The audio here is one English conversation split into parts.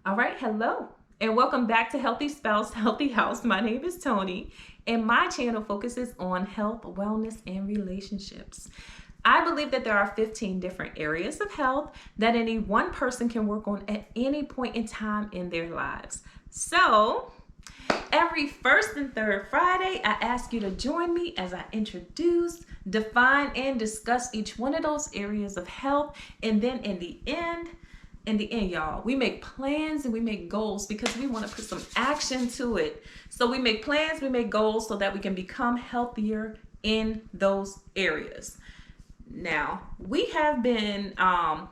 All right, hello, and welcome back to Healthy Spouse, Healthy House. My name is Tony, and my channel focuses on health, wellness, and relationships. I believe that there are 15 different areas of health that any one person can work on at any point in time in their lives. So, every first and third Friday, I ask you to join me as I introduce, define, and discuss each one of those areas of health. And then in the end, y'all, we make plans and we make goals because we want to put some action to it. So we make plans, we make goals so that we can become healthier in those areas. Now, we have been, I'm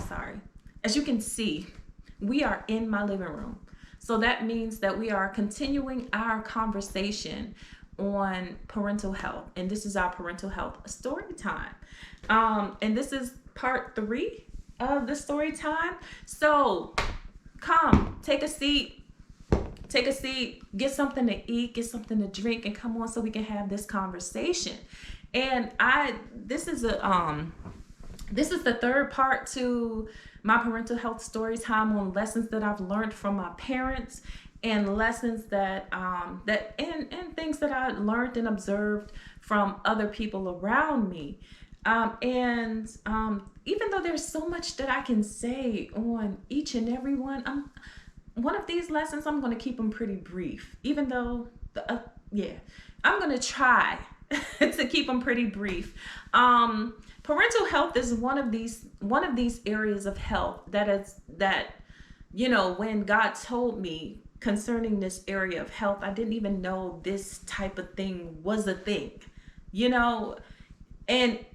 sorry. As you can see, we are in my living room. So that means that we are continuing our conversation on parental health. And this is our parental health story time. And this is part 3 of the story time. So come, take a seat, get something to eat, get something to drink, and come on so we can have this conversation. And this is the third part to my parental health story time on lessons that I've learned from my parents and lessons that and things that I learned and observed from other people around me. Even though there's so much that I can say on each and every one of these lessons, I'm going to keep them pretty brief. Even though, I'm going to try to keep them pretty brief. Parental health is one of these areas of health that when God told me concerning this area of health, I didn't even know this type of thing was a thing,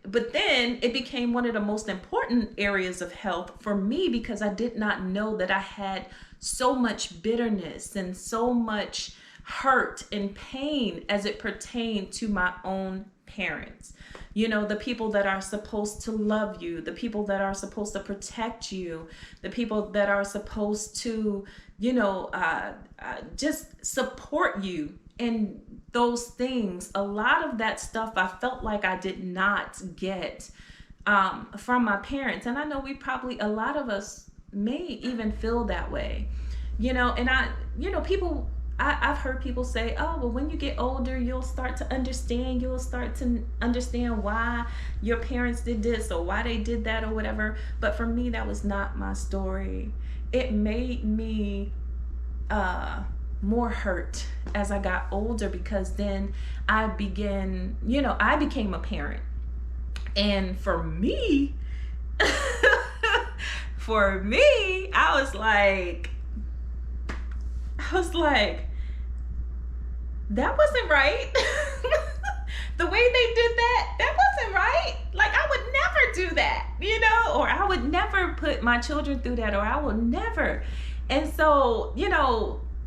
but then it became one of the most important areas of health for me because I did not know that I had so much bitterness and so much hurt and pain as it pertained to my own parents. The people that are supposed to love you, the people that are supposed to protect you, the people that are supposed to, just support you in those things. A lot of that stuff I felt like I did not get from my parents. And I know a lot of us may even feel that way, I've heard people say, oh, well, when you get older, you'll start to understand why your parents did this or why they did that or whatever. But for me, that was not my story. It made me more hurt as I got older because then I became a parent. And for me, I was like, that wasn't right. The way they did that wasn't right. Like, I would never do that, or I would never put my children through that, or I will never. And so,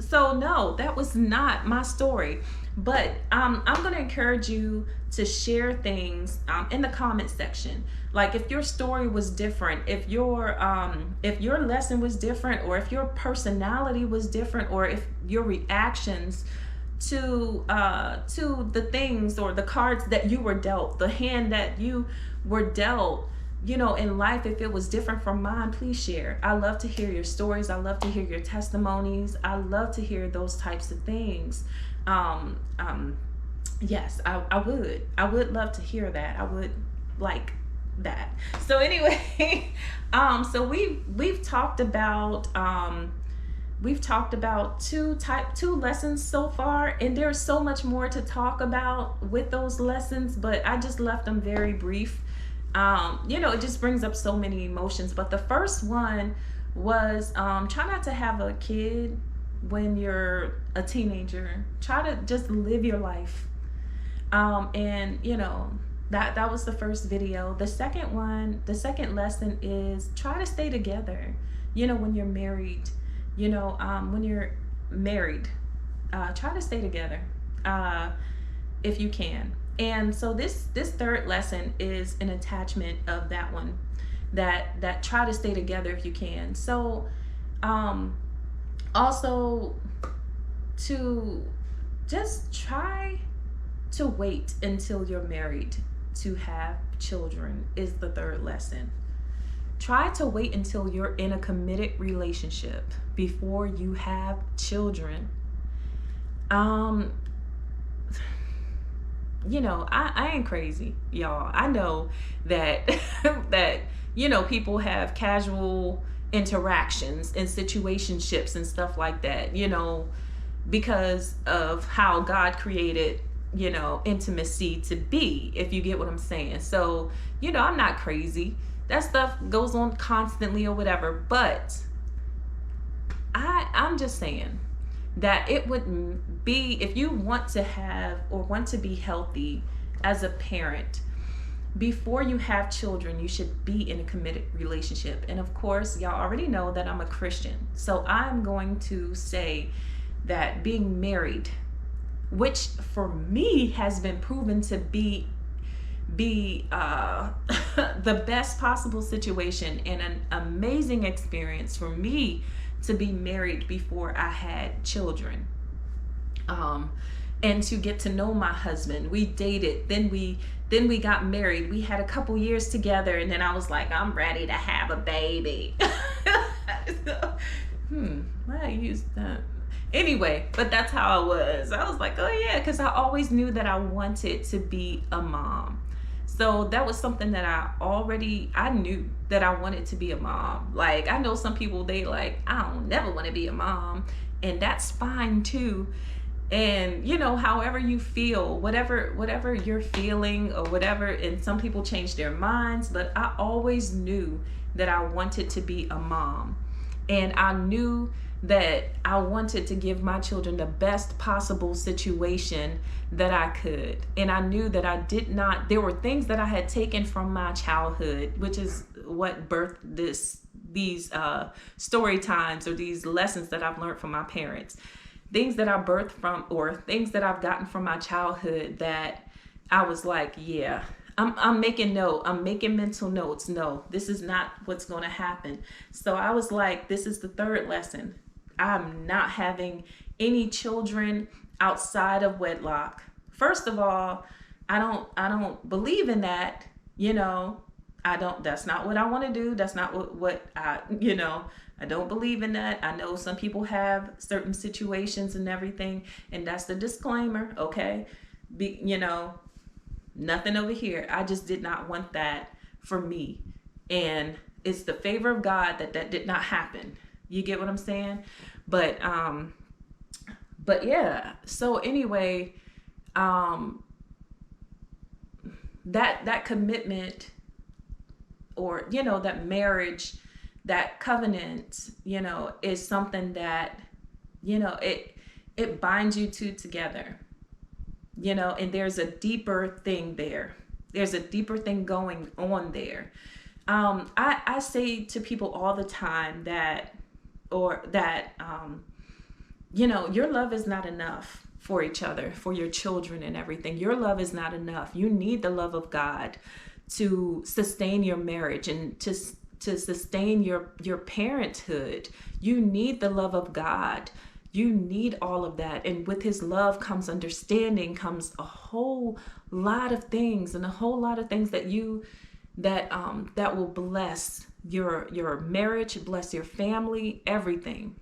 so no, that was not my story. But I'm going to encourage you to share things in the comment section. Like if your story was different, if your lesson was different, or if your personality was different, or if your reactions to the things or the cards that you were dealt, the hand that you were dealt, in life, if it was different from mine, please share. I love to hear your stories. I love to hear your testimonies. I love to hear those types of things. Yes, I would love to hear that. I would like that. So anyway, so we've talked about two lessons so far, and there's so much more to talk about with those lessons, but I just left them very brief. It just brings up so many emotions. But the first one was try not to have a kid when you're a teenager. Try to just live your life. That was the first video. The second lesson is try to stay together. When you're married, when you're married, try to stay together if you can. And so this third lesson is an attachment of that one, that try to stay together if you can. So also to just try to wait until you're married to have children is the third lesson. try to wait until you're in a committed relationship before you have children. I ain't crazy, y'all. I know that that people have casual interactions and situationships and stuff like that, because of how God created, intimacy to be, if you get what I'm saying. So, I'm not crazy. That stuff goes on constantly or whatever, but I'm just saying that it would be, if you want to have or want to be healthy as a parent, before you have children, you should be in a committed relationship. And of course, y'all already know that I'm a Christian. So I'm going to say that being married, which for me has been proven to be the best possible situation and an amazing experience for me to be married before I had children, and to get to know my husband. We dated, then we got married. We had a couple years together, and then I was like, I'm ready to have a baby. I used that. Anyway, but that's how I was. I was like, oh yeah, because I always knew that I wanted to be a mom. So that was something that I knew that I wanted to be a mom. Like, I know some people, they like, I don't never want to be a mom, and that's fine too. And however you feel, whatever you're feeling or whatever, and some people change their minds, but I always knew that I wanted to be a mom. And I knew that I wanted to give my children the best possible situation that I could. And I knew that there were things that I had taken from my childhood, which is what birthed these story times, or these lessons that I've learned from my parents. Things that I birthed from, or things that I've gotten from my childhood, that I was like, yeah, I'm making note. I'm making mental notes. No, this is not what's going to happen. So I was like, this is the third lesson. I'm not having any children outside of wedlock. First of all, I don't believe in that. That's not what I want to do. That's not what I don't believe in that. I know some people have certain situations and everything, and that's the disclaimer, okay? Nothing over here. I just did not want that for me. And it's the favor of God that did not happen. You get what I'm saying? But yeah. So anyway, that commitment, or that marriage, that covenant, is something that it binds you two together, and there's a deeper thing there. There's a deeper thing going on there. I say to people all the time that your love is not enough for each other, for your children and everything. Your love is not enough. You need the love of God to sustain your marriage and to sustain your parenthood. You need the love of God. You need all of that. And with his love comes understanding, comes a whole lot of things, and a whole lot of things that will bless your marriage, bless your family, everything.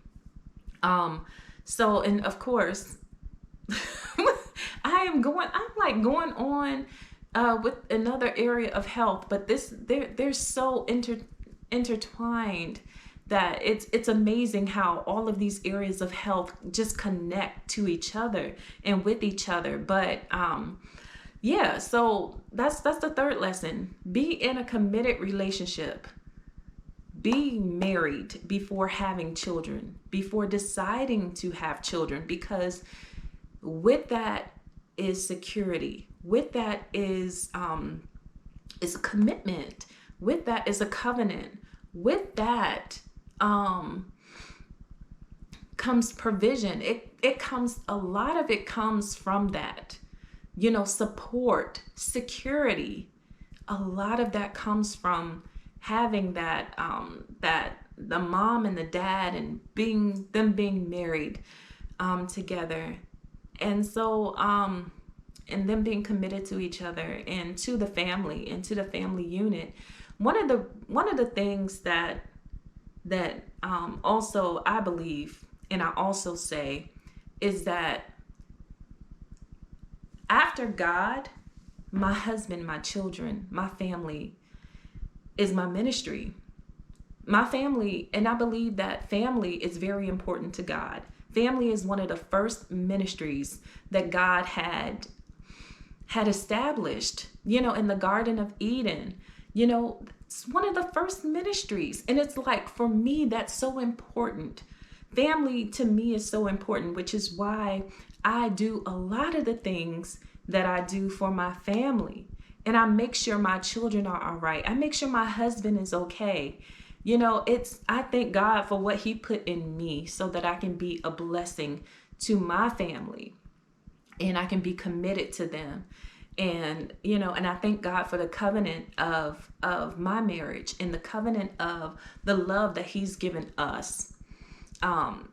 So, and of course, I'm going on with another area of health, but they're so intertwined that it's amazing how all of these areas of health just connect to each other and with each other. But yeah, so that's the third lesson. Be in a committed relationship. Be married before having children, before deciding to have children, because with that is security. With that is a commitment. With that is a covenant. With that comes provision. A lot of it comes from that, support, security. A lot of that comes from having that the mom and the dad, and being married together. And so and them being committed to each other and to the family unit. One of the things that also I believe, and I also say, is that after God, my husband, my children, my family is my ministry. My family, and I believe that family is very important to God. Family is one of the first ministries that God had established, in the Garden of Eden. It's one of the first ministries. And it's like, for me, that's so important. Family to me is so important, which is why I do a lot of the things that I do for my family. And I make sure my children are all right. I make sure my husband is okay. I thank God for what he put in me so that I can be a blessing to my family and I can be committed to them. And I thank God for the covenant of my marriage and the covenant of the love that he's given us. And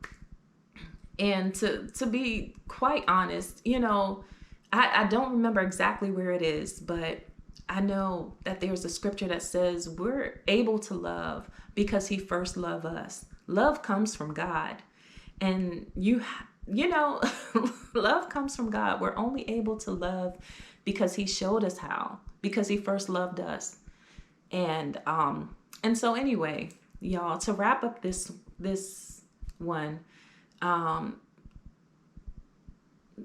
to be quite honest, I don't remember exactly where it is, but I know that there's a scripture that says we're able to love because he first loved us. Love comes from God. And love comes from God. We're only able to love because he showed us how, because he first loved us. And so anyway, y'all, to wrap up this one,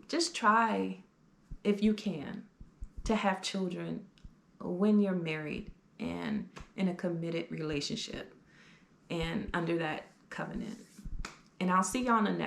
just try, if you can, to have children when you're married and in a committed relationship and under that covenant. And I'll see you on the next